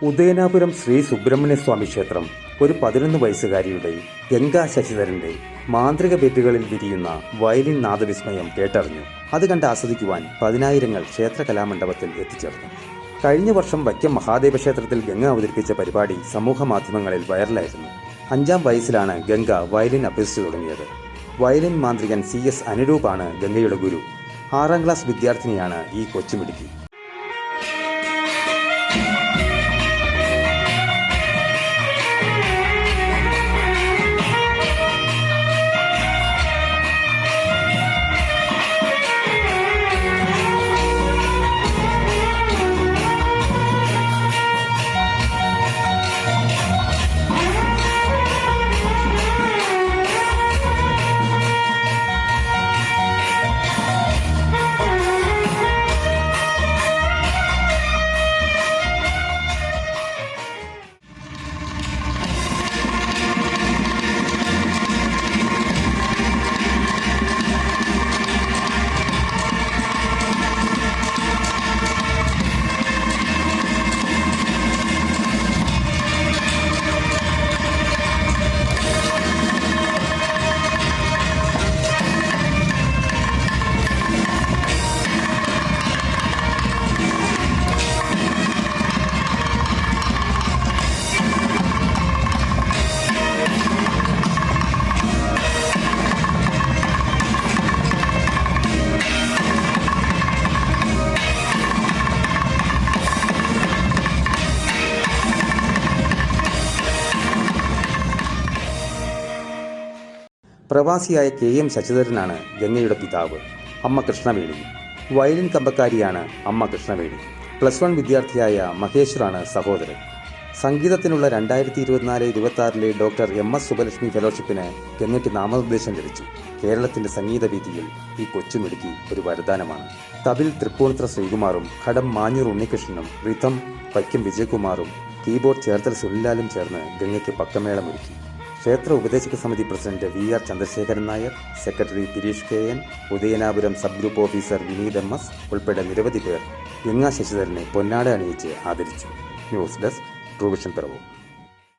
ഉദയനാപുരം ശ്രീ സുബ്രഹ്മണ്യസ്വാമി ക്ഷേത്രം ഒരു 11 വയസ്സുകാരിയുടെ ഗംഗാ ശശിധരന്റെ മാന്ത്രിക ബെറ്റുകളിൽ വിരിയുന്ന വയലിൻ നാദവിസ്മയം കേട്ടറിഞ്ഞു. അത് കണ്ട് ആസ്വദിക്കുവാൻ പതിനായിരങ്ങൾ ക്ഷേത്ര കലാമണ്ഡപത്തിൽ എത്തിച്ചേർന്നു. കഴിഞ്ഞ വർഷം വൈക്കം മഹാദേവ ക്ഷേത്രത്തിൽ ഗംഗ അവതരിപ്പിച്ച പരിപാടി സമൂഹ മാധ്യമങ്ങളിൽ വൈറലായിരുന്നു. 5-ാം വയസ്സിലാണ് ഗംഗ വയലിൻ അഭ്യസിച്ചു തുടങ്ങിയത്. വയലിൻ മാന്ത്രികൻ CS അനുരൂപാണ് ഗംഗയുടെ ഗുരു. 6-ാം ക്ലാസ് വിദ്യാർത്ഥിനിയാണ് ഈ കൊച്ചുമിടുക്കി. പ്രവാസിയായ KM ശശിധരനാണ് ഗംഗയുടെ പിതാവ്. അമ്മ കൃഷ്ണവേണി. വയലിൻ കമ്പക്കാരിയാണ് അമ്മ കൃഷ്ണവേണി. +1 വിദ്യാർത്ഥിയായ മഹേശ്വറാണ് സഹോദരൻ. സംഗീതത്തിനുള്ള 2024-26 ഡോക്ടർ MS സുബലക്ഷ്മി ഫെലോഷിപ്പിന് ഗംഗയ്ക്ക് നാമനിർദ്ദേശം ലഭിച്ചു. കേരളത്തിന്റെ സംഗീത വീഥിയിൽ ഈ കൊച്ചുമിടുക്കി ഒരു വരദാനമാണ്. തബിൽ തൃപ്പൂണിത്തുറ ശ്രീകുമാറും ഘടം മാഞ്ഞൂർ ഉണ്ണികൃഷ്ണനും റിഥം വൈക്കം വിജയകുമാറും കീബോർഡ് ചേർത്തൽ സുനിലാലും ചേർന്ന് ഗംഗയ്ക്ക് പക്കമേളമൊരുക്കി. ക്ഷേത്ര ഉപദേശക സമിതി president VR Chandrasekharan Nair, secretary Thirish KN, Udayanapuram sub group officer Vineeth MS ഉൾപ്പെടെ നിരവധി പേർ ഗംഗാ ശശിധരനെ പൊന്നാട അണിയിച്ച് ആദരിച്ചു. News desk, Truevision Piravoor.